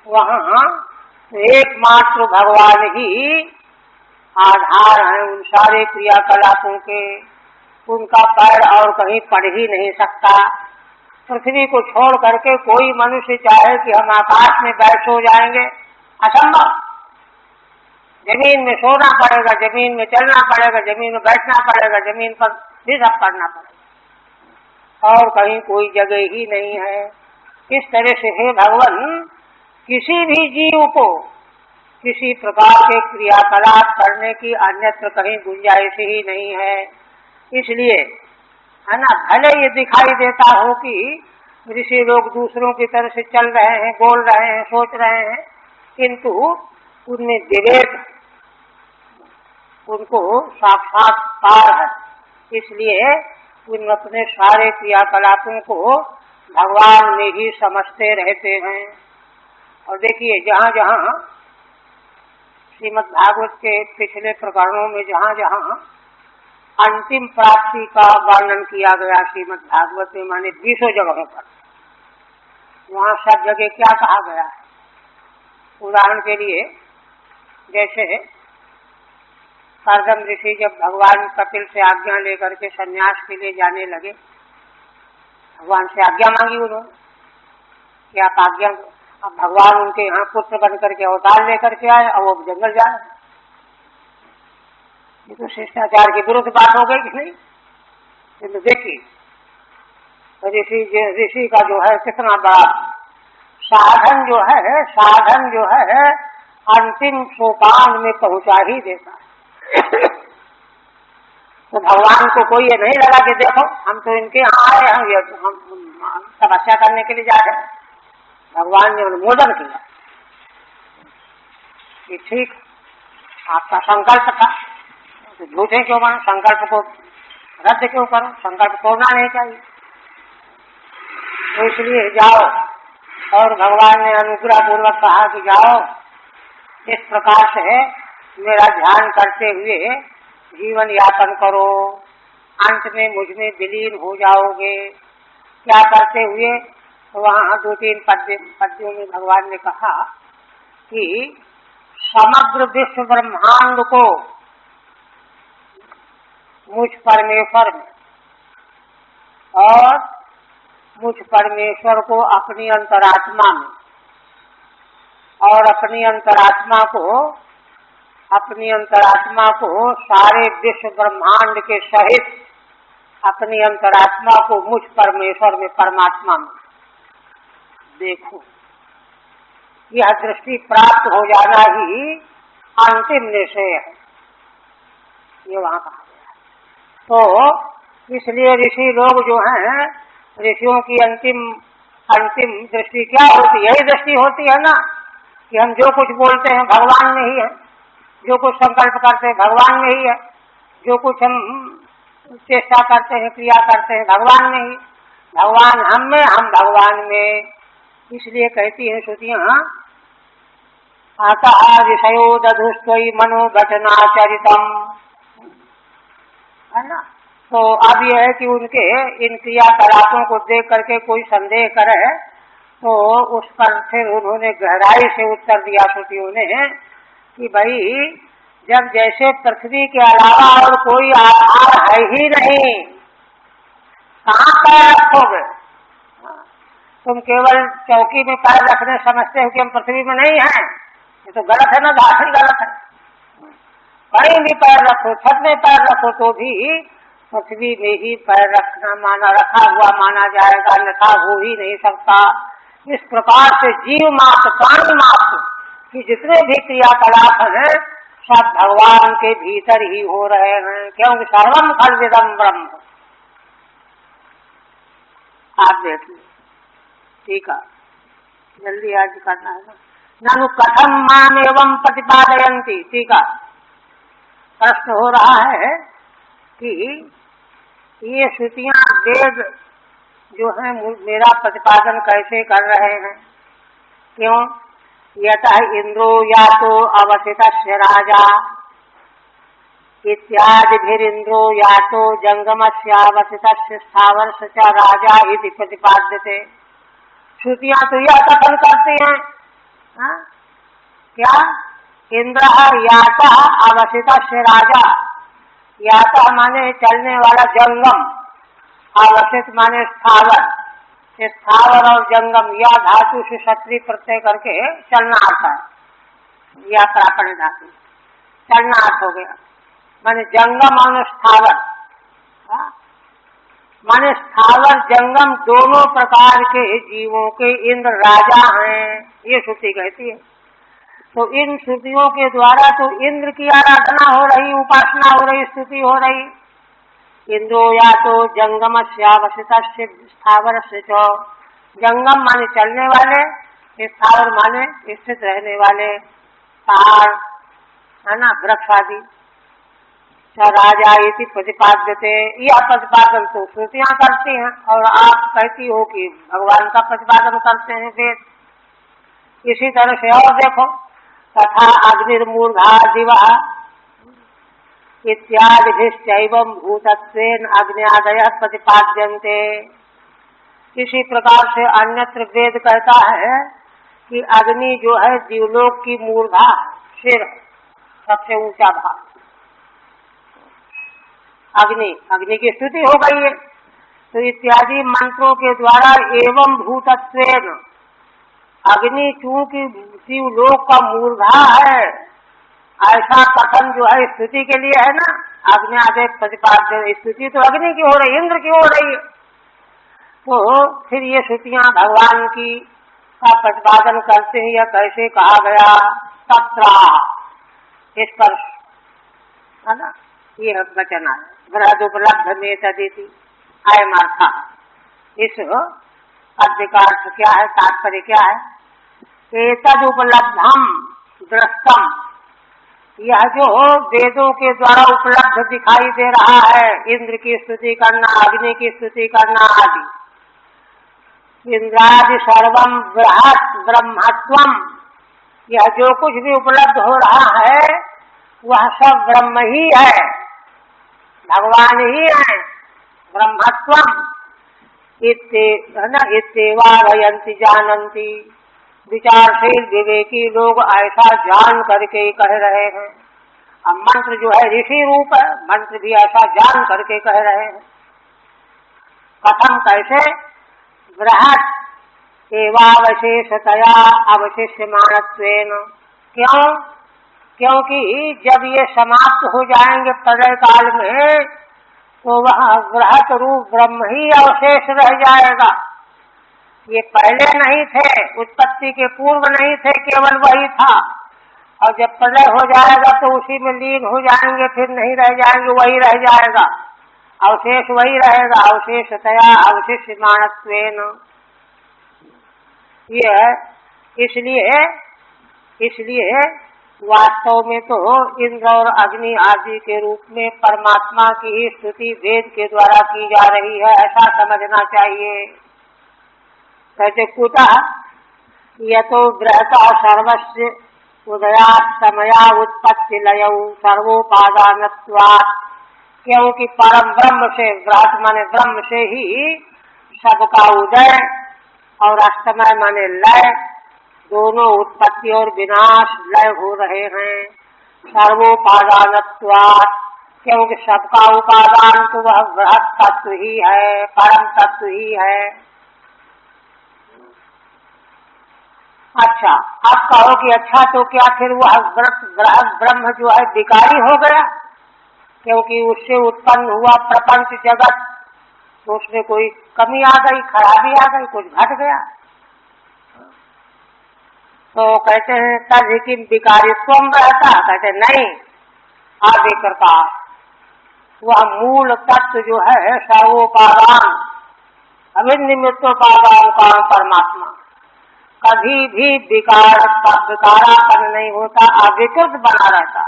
वहाँ एकमात्र भगवान ही आधार है उन सारे क्रियाकलापों के। उनका पैर और कहीं पड़ ही नहीं सकता। पृथ्वी को छोड़ करके कोई मनुष्य चाहे कि हम आकाश में बैठ सो जाएंगे, असंभव। जमीन में सोना पड़ेगा, जमीन में चलना पड़ेगा, जमीन में बैठना पड़ेगा, जमीन पर भी सब करना पड़ेगा, और कहीं कोई जगह ही नहीं है। इस तरह से हे भगवान, किसी भी जीव को किसी प्रकार के क्रियाकलाप करने की अन्यत्र कहीं गुंजाइश ही नहीं है। इसलिए है ना, भले ये दिखाई देता हो कि ऋषि लोग दूसरों की तरह से चल रहे हैं, बोल रहे हैं, सोच रहे हैं, किंतु उनमें विवेक, उनको साक्षात्कार है। इसलिए उन अपने सारे क्रियाकलापों को भगवान में ही समझते रहते हैं। और देखिए, जहाँ जहाँ श्रीमद् भागवत के पिछले प्रकरणों में जहाँ जहाँ अंतिम प्राप्ति का वर्णन किया गया श्रीमद् भागवत में, माने 20 जगहों पर, वहाँ सब जगह क्या कहा गया है? उदाहरण के लिए, जैसे कर्दम ऋषि जब भगवान कपिल से आज्ञा लेकर के सन्यास के लिए जाने लगे, भगवान से आज्ञा मांगी उन्होंने कि आप आज्ञा। अब भगवान उनके यहाँ पुत्र बन करके अवतार लेकर के आए और वो जंगल जा रहे। ये तो शिष्टाचार की विरुद्ध बात हो गई कि नहीं? तो देखिए, ऋषि का जो है कितना बड़ा साधन जो है अंतिम सोपान में पहुंचा ही देता है। तो भगवान को कोई ये नहीं लगा कि देखो हम तो इनके यहाँ आए हैं, हम तपस्या करने के लिए जा रहे हैं। भगवान ने अनुमोदन किया कि ठीक, आपका संकल्प था, तो झूठे क्यों बनो, संकल्प को रद्द क्यों करो, संकल्प तोड़ना नहीं चाहिए। तो इसलिए जाओ, और भगवान ने अनुग्रह पूर्वक कहा कि जाओ, इस प्रकार से मेरा ध्यान करते हुए जीवन यापन करो, अंत में मुझ में विलीन हो जाओगे। क्या करते हुए? तो वहाँ 2-3 पद्यों में भगवान ने कहा कि समग्र विश्व ब्रह्मांड को मुझ परमेश्वर में और मुझ परमेश्वर को अपनी अंतरात्मा में और अपनी अंतरात्मा को सारे विश्व ब्रह्मांड के सहित अपनी अंतरात्मा को मुझ परमेश्वर में, परमात्मा में देखो। यह दृष्टि प्राप्त हो जाना ही अंतिम निश्चय है, ये वहाँ कहा गया। तो इसलिए ऋषि लोग जो हैं, ऋषियों की अंतिम दृष्टि क्या होती है? यही दृष्टि होती है ना कि हम जो कुछ बोलते हैं भगवान में ही है, जो कुछ संकल्प करते हैं भगवान में ही है, जो कुछ हम चेष्टा करते हैं, क्रिया करते हैं भगवान में ही, भगवान हम में, हम भगवान में। इसलिए कहती हैं श्रुतियाँ, आता विषयो दधुस्त्वयि मनोघटनाचरितम, है ना। तो अब यह है कि उनके इन क्रियाकलापों को देख करके कोई संदेह करे तो उस पर फिर उन्होंने गहराई से उत्तर दिया श्रुतियों ने कि भाई, जब जैसे पृथ्वी के अलावा और कोई आधार है ही नहीं, कहाँ पैर रखोगे? तुम केवल चौकी में पैर रखने समझते हो कि हम पृथ्वी में नहीं हैं, ये तो गलत है ना, धारणा गलत है। कहीं भी पैर रखो, छत में पैर रखो तो भी पृथ्वी में ही पैर रखा हुआ माना जाएगा, अन्यथा हो ही नहीं सकता। इस प्रकार से जीव मात्र, प्राणी मात्र की जितने भी क्रियाकलाप हैं सब भगवान के भीतर ही हो रहे हैं, क्योंकि सर्वम खल्विदं ब्रह्म। आप देखिए, ठीक है, जल्दी आज करना है ना। ननु कथम माम एवं प्रतिपादयन्ति, ठीक है। प्रश्न हो रहा है कि ये श्रुतियां, वेद जो है मेरा प्रतिपादन कैसे कर रहे हैं? क्यों? यतः इंद्रो या तो अवसितस्य राजा इत्यादिभिरिंद्रो या तो जंगमस्यावसितस्य स्थावरस्य च राजा इति प्रतिपाद्यते। श्रुतियां तो यह कथन करती हैं, क्या? इंद्र याता अवसितस्य राजा, याता माने चलने वाला, जंगम, अवसित माने स्थावर। स्थावर और जंगम या धातु से क्षत्रिय प्रत्यय करके चलना आता है, या प्रापण धातु, चलना अर्थ हो गया। माने जंगम और स्थावर, माने स्थावर जंगम दोनों प्रकार के जीवों के इंद्र राजा हैं, ये श्रुति कहती है। तो इन श्रुतियों के द्वारा तो इंद्र की आराधना हो रही, उपासना हो रही, स्तुति हो रही। इंद्रो या तो जंगमस्यावसितस्य स्थावरस्य च, जंगम माने चलने वाले, स्थावर माने स्थित रहने वाले, पहाड़ है ना, वृक्ष आदि। राजा इति प्रतिपाद्यते, यह प्रतिपादन तो श्रुतियां करती हैं और आप कहती हो कि भगवान का प्रतिपादन करते हैं वेद। इसी तरह से और देखो, तथा अग्निर्मूर्धा दिवा इत्यादिभिश्चैवं भूतत्वेन अग्न्यादयः प्रतिपाद्यन्ते। इसी प्रकार से अन्यत्र वेद कहता है कि अग्नि जो है जीवलोक की मूर्धा, सिर, सबसे ऊंचा भाग, अग्नि की स्तुति हो गई है। तो इत्यादि मंत्रों के द्वारा एवं भूतत्वेन, अग्नि चूंकि जीवलोक का मूर्धा है, ऐसा कथन जो है स्तुति के लिए है ना, अग्न्यादेव प्रतिपाद्य। स्तुति तो अग्नि की हो रही, इंद्र की हो रही है। तो फिर ये श्रुतियां भगवान की का प्रतिपादन करते हैं, या कैसे कहा गया? तत्रा, इस पर है ना, ये वचन है, बृहदुपलब्ध में तदिति अयमर्था। इस पद्य का अर्थ क्या है, तात्पर्य क्या है? एतद उपलब्धम दृष्टम, यह जो वेदों के द्वारा उपलब्ध दिखाई दे रहा है, इंद्र की स्तुति करना, अग्नि की स्तुति करना आदि, इंद्रादि सर्वम बृहत् ब्रह्मत्वम, यह जो कुछ भी उपलब्ध हो रहा है वह सब ब्रह्म ही है। भगवान ही है, ब्रह्मत्वम इत्येवा भयंती जानंती। विचारशील विवेकी लोग ऐसा जान करके कह रहे हैं। अब मंत्र जो है ऋषि रूप है, मंत्र भी ऐसा जान करके कह रहे हैं। कथम कैसे? बृहत् एवावशेषतया अवशिष्यमानत्वेन। क्यों? क्योंकि जब ये समाप्त हो जाएंगे प्रलय काल में, तो वहाँ बृहत् रूप ब्रह्म ही अवशेष रह जाएगा। ये पहले नहीं थे, उत्पत्ति के पूर्व नहीं थे, केवल वही था। और जब प्रलय हो जाएगा तो उसी में लीन हो जाएंगे, फिर नहीं रह जाएंगे, वही रह जाएगा, अवशेष वही रहेगा। अवशेषतया अवशिष्यमानत्वेन। ये इसलिए वास्तव में तो इंद्र और अग्नि आदि के रूप में परमात्मा की ही स्तुति वेद के द्वारा की जा रही है, ऐसा समझना चाहिए। कहते कुतः यतो बृहता सर्वस्य उदयास्तमया उत्पत्ति लयौ सर्वोपादानत्वात्। क्योंकि परम ब्रह्म से, बृहत माने ब्रह्म से ही सबका उदय और अस्तमय माने लय, दोनों उत्पत्ति और विनाश लय हो रहे हैं। सर्वोपादानत्वात्, क्योंकि सबका उपादान तो वह बृहत तत्व ही है, परम तत्व ही है। अच्छा, आप कहो कि अच्छा तो क्या फिर वह बृहत ब्रह्म जो है विकारी हो गया, क्योंकि उससे उत्पन्न हुआ प्रपंच जगत, तो उसमें कोई कमी आ गई, खराबी आ गई, कुछ घट गया। तो कहते हैं तद किम विकारित्वम रहता। कहते नहीं, आगे करता वह मूल तत्व जो है सर्वोपादान अविनिमित्तोपादान का परमात्मा कभी भी विकारापन नहीं होता, अविकृत बना रहता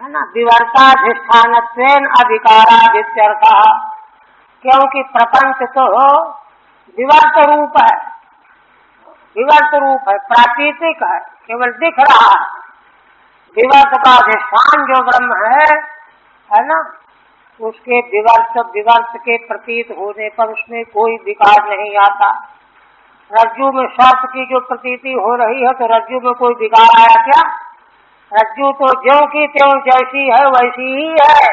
है ना। विवर्ताधिष्ठानत्वेन अविकारादित्यर्थ। क्योंकि प्रपंच तो विवर्त रूप है, विवर्त रूप है, प्राकृतिक है, केवल दिख रहा है। विवर्त का अधिष्ठान जो ब्रह्म है ना, उसके विवर्त के प्रतीत होने पर उसमें कोई विकार नहीं आता। रज्जु में सर्प की जो प्रतीति हो रही है, तो रज्जु में कोई विकार आया क्या? रज्जु तो ज्यों की त्यों जैसी है वैसी ही है,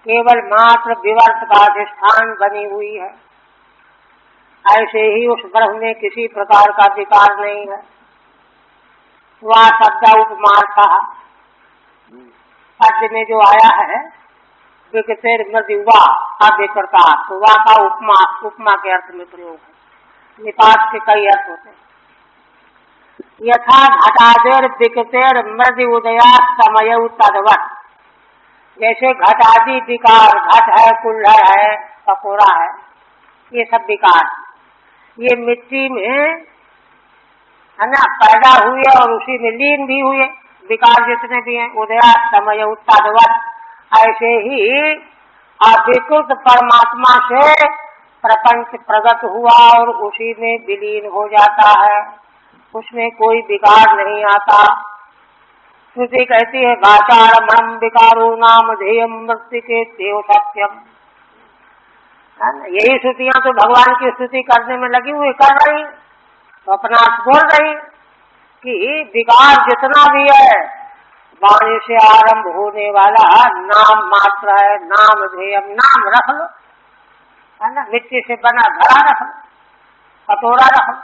केवल मात्र विवर्त का अधिष्ठान बनी हुई है। ऐसे ही उस ब्रह्म में किसी प्रकार का विकार नहीं है। वह शब्द उपमार्था पद्य में जो आया है विकतेर मृदुवा अविकृता, तो वह का उपमा के अर्थ में प्रयोग है। निपात के कई अर्थ होते हैं। यथा घटादेर विकतेर मृदु उदया समय तदवत। जैसे घट आदि विकार, घट है, कुल्हड़ है, कपोरा है, ये सब विकार ये मिट्टी में है ना पैदा हुए और उसी में लीन भी हुए, विकार जितने भी हैं। उदया समय उत्तादवत, ऐसे ही अविकृत परमात्मा से प्रपंच प्रगट हुआ और उसी में विलीन हो जाता है, उसमें कोई विकार नहीं आता। श्रुति कहती है वाचारमणम विकारो नाम ध्येयम मृत्यु के देव सत्यम। यही श्रुतियां तो भगवान की स्तुति करने में लगी हुई, कर रही, तो अपना बोल रही कि विकार जितना भी है वाणी से आरंभ होने वाला नाम मात्र है, नाम ध्येयम, नाम रख लो, है ना। मिट्टी से बना घड़ा रख लो, कटोरा रख लो।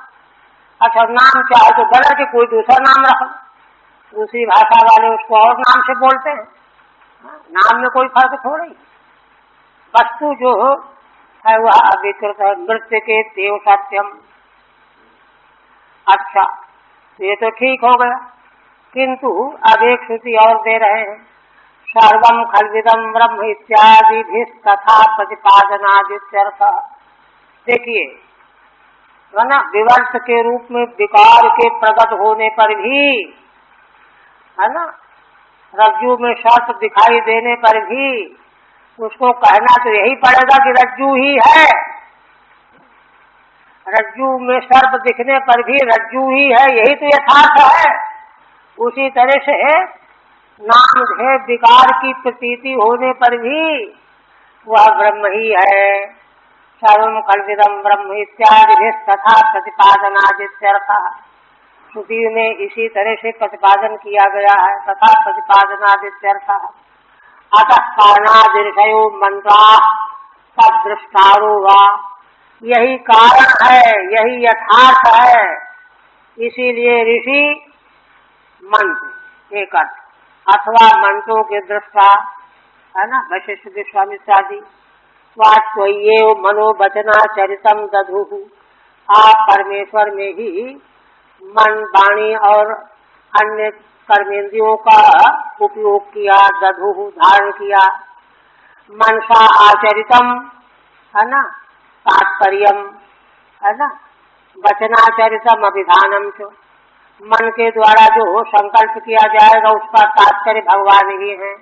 अच्छा, नाम चाहे तो बदल के कोई दूसरा नाम रख लो, दूसरी भाषा वाले उसको और नाम से बोलते हैं, नाम में कोई फर्क थोड़ी। वस्तु जो है वह अविकृत है, मृत्यु के देव सत्यम। अच्छा, ये तो ठीक हो गया, किंतु अब एक श्रुति और दे रहे हैं। सर्वम खल्विदम ब्रह्म इत्यादि भी तथा प्रतिपादनादित्यर्थ। देखिए ना, विवर्त के रूप में विकार के प्रकट होने पर भी, है ना, रज्जु में सर्प दिखाई देने पर भी उसको कहना तो यही पड़ेगा कि रज्जु ही है। रज्जु में सर्प दिखने पर भी रज्जु ही है, यही तो यथार्थ है। उसी तरह से नामधेय विकार की प्रतीति होने पर भी वह ब्रह्म ही है। सर्वं खल्विदं ब्रह्म इत्यादि तथा प्रतिपादनादित्यर्थः। श्रुति में इसी तरह से प्रतिपादन किया गया है। तथा प्रतिपादनादित्यर्थः अतः कारणादिर्षयो मंत्राः तद्दृष्टारो वा। यही कारण है, यही यथार्थ है, इसीलिए ऋषि मंत्र एक अर्थ अथवा मंत्रों के दृष्टा है ना, वशिष्ठ विश्वामित्रादि। वात्वय्येव मनोवचना चरितम दधुः। आप परमेश्वर में ही मन, वाणी और अन्य कर्मेंद्रियों का उपयोग किया, दधुः धारण किया। मनसा आचरितम है ना, तात्पर्यम है ना, वचनाचरितम अभिधानम च। मन के द्वारा जो संकल्प किया जाएगा उसका तात्पर्य भगवान ही है।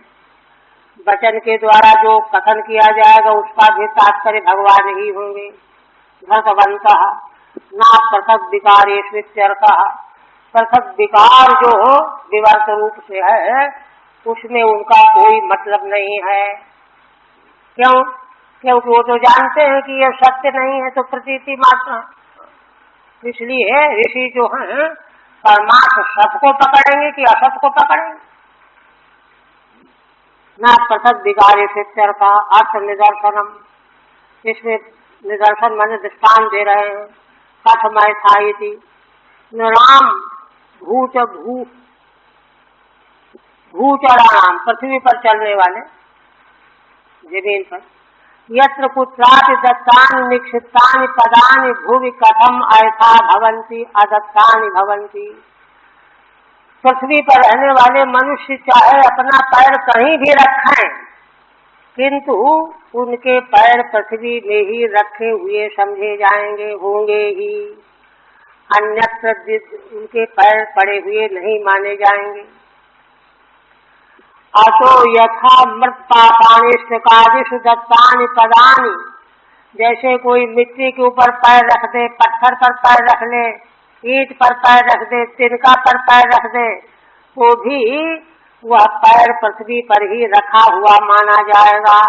वचन के द्वारा जो कथन किया जाएगा उसका भी तात्पर्य भगवान ही होंगे। भगवन्तः न पृथक विकारेष्वित्यर्थः। पृथक विकार जो विवर्त रूप से है उसमें उनका कोई मतलब नहीं है। क्यों? क्योंकि वो तो जानते हैं कि यह सत्य नहीं है, तो प्रतीति मात्र। इसलिए ऋषि जो हैं परमार्थ सत को पकड़ेंगे कि असत को पकड़ेंगे। न पृथक विकारेष्वित्यर्थ अर्थ निदर्शनम। इसमें निदर्शन माने दृष्टांत दे रहे हैं। कथमय था इति राम भूच भूचराणाम, पृथ्वी पर चलने वाले, जमीन पर। यत्र कुत्रापि दत्तानि निक्षिप्तानि पदानि भुवि कथम अयथा भवन्ति अदत्तानि भवन्ति। पृथ्वी पर रहने वाले मनुष्य चाहे अपना पैर कहीं भी रखें, किंतु उनके पैर पृथ्वी में ही रखे हुए समझे जाएंगे, होंगे ही। अन्यत्र उनके पैर पड़े हुए नहीं माने जाएंगे। अतो यथा मृत पाषाणिष्टकादिषु दत्तानि पदानि। जैसे कोई मिट्टी के ऊपर पैर रख दे, पत्थर पर पैर रख ले, ईंट पर पैर रख दे, तिनका पर पैर रख दे, तो भी वह पैर पृथ्वी पर ही रखा हुआ माना जाएगा,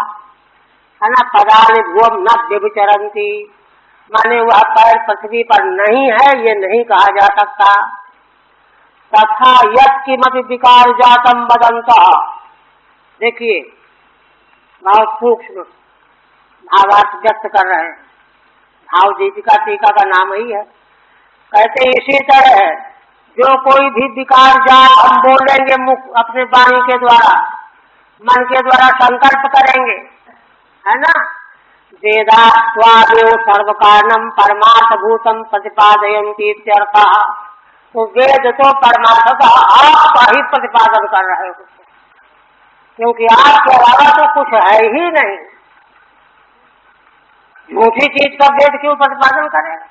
है ना। पदानि भुवम न व्यभिचरन्ति, माने वह पैर पृथ्वी पर नहीं है, ये नहीं कहा जा सकता। तथा यत् किमपि विकार जातम वदन्तः। देखिए बहुत सूक्ष्म भावार्थ व्यक्त कर रहे हैं। भाव दीपिका टीका का नाम ही है। कहते इसी तरह जो कोई भी विकार जाए हम बोलेंगे मुख अपने वाणी के द्वारा, मन के द्वारा संकल्प करेंगे, है ना। वेदास्वादेव सर्व कारणम परमार्थ भूतम प्रतिपादयन्ति इत्यर्थः। तो वेद तो परमार्थ का आप ही प्रतिपादन कर रहे हो, क्योंकि आपके अलावा तो कुछ है ही नहीं। झूठी चीज का वेद क्यों प्रतिपादन करेगा,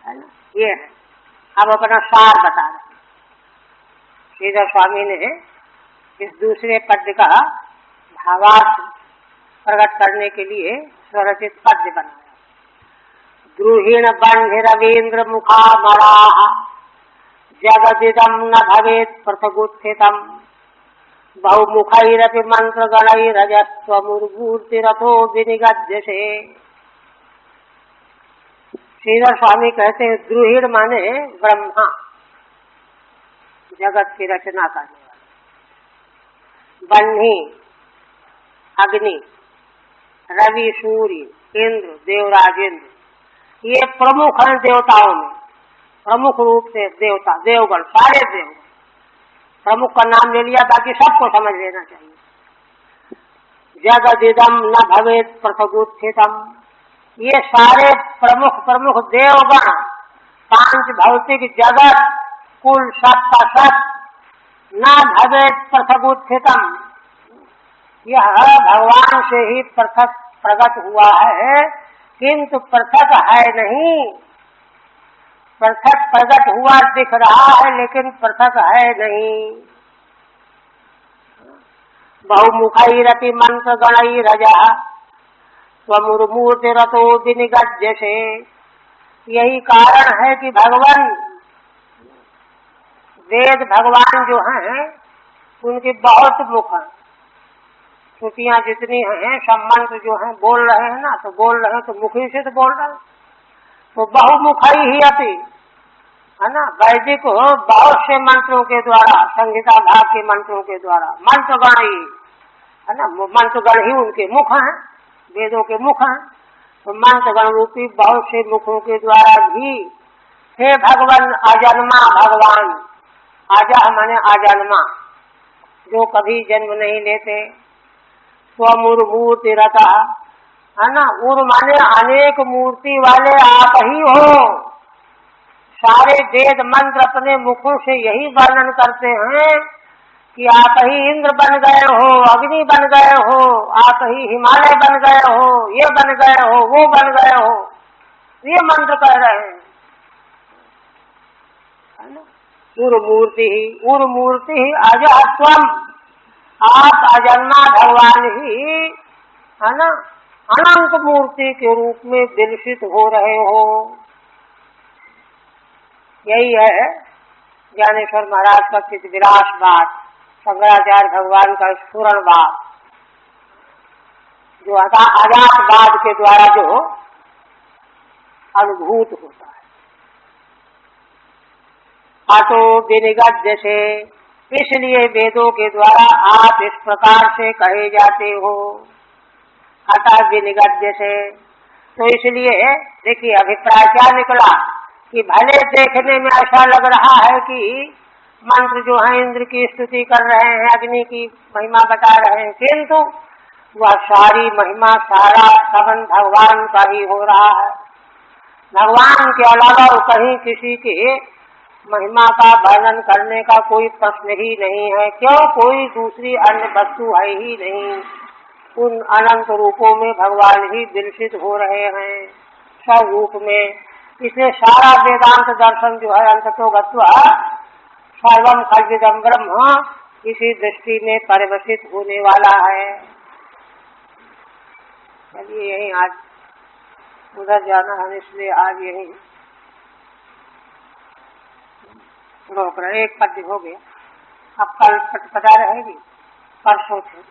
है ना। ये है। अब अपना सार बता रहे श्रीधर स्वामी ने इस दूसरे पद्य का भावार्थ प्रकट करने के लिए स्वरचित पद्य बनाया। द्रुहिण बंधि रवीन्द्र मुखा मराः जगदिदं न भवेत् पृथगुत्थितम् बहुमुखैरपि मंत्रगणैरजस्वमुर्मूर्तिरथो विनिगद्यसे। श्रीधर स्वामी कहते हैं द्रुहिण माने ब्रह्मा, जगत की रचना करने वाले। बन्ही अग्नि, रवि सूर्य, इंद्र देवराज इंद्र, ये प्रमुख हैं देवताओं में। प्रमुख रूप से देवता, देवगण, सारे देवगण। प्रमुख का नाम ले लिया, बाकी सबको समझ लेना चाहिए। जगदिदम न भवेत् पृथगुत्थितम्, ये सारे प्रमुख प्रमुख देवगण, पांच भौतिक जगत, कुल सत्ता सत, न भवेत् पृथगुत्थितम्, यह भगवान से ही पृथक प्रकट हुआ है, किंतु पृथक है नहीं। पृथक प्रकट हुआ दिख रहा है लेकिन पृथक है नहीं। बहुमुखैरपि मंत्र गणैरजः स्वमुर्मूर्तिरतो विनिगद्यसे। यही कारण है कि भगवान वेद भगवान जो हैं उनके बहुत मुख हैं, श्रुतियाँ जितनी हैं सब मंत्र जो हैं बोल रहे हैं ना, तो बोल रहे हैं तो मुख ही से तो बोल रहे हैं, तो बहुमुखाई ही अपी है ना। वैदिक बहुत से मंत्रों के द्वारा, संहिता भाग के मंत्रों के द्वारा, मंत्रगण ही है ना, मंत्रगण ही उनके मुख हैं, वेदों के मुख हैं। तो मंत्रगण रूपी बहुत से मुखों के द्वारा भी हे भगवान अजन्मा भगवान, आजा माने अजन्मा, जो कभी जन्म नहीं लेते, स्वमुर मूर्ति रता है ना, उर माने अनेक मूर्ति वाले आप ही हो। सारे वेद मंत्र अपने मुखों से यही वर्णन करते हैं कि आप ही इंद्र बन गए हो, अग्नि बन गए हो, आप ही हिमालय बन गए हो, ये बन गए हो, वो बन गए हो, ये मंत्र कह रहे हैं है ना। उर मूर्ति ही अजस्वम, आप अजन्मा भगवान ही है ना, अनंत मूर्ति के रूप में विलसित हो रहे हो। यही है ज्ञानेश्वर महाराज का चित्तविलास बात, शंकराचार्य भगवान का स्फुरण बात, जो अजातवाद के द्वारा जो अनुभूत होता है। आतो विनिगत जैसे, इसलिए वेदों के द्वारा आप इस प्रकार से कहे जाते हो, अतः विनिगत जैसे। तो इसलिए देखिए अभिप्राय क्या निकला कि भले देखने में ऐसा लग रहा है कि मंत्र जो है इंद्र की स्तुति कर रहे हैं, अग्नि की महिमा बता रहे हैं, किंतु वह सारी महिमा, सारा संबंध भगवान का ही हो रहा है। भगवान के अलावा कहीं किसी के महिमा का वर्णन करने का कोई प्रश्न ही नहीं है। क्यों? कोई दूसरी अन्य वस्तु है ही नहीं। उन अनंत रूपों में भगवान ही विलसित हो रहे हैं, सब रूप में। इसलिए सारा वेदांत दर्शन जो है अंततो गत्वा सर्वम खल्विदं ब्रह्म, इसी दृष्टि में परिवर्तित होने वाला है। चलिए यही आज उधर जाना है, इसलिए आज यही रोक रहे। एक पद्य हो गया, अब कल पटपटा रहेगी, परसों से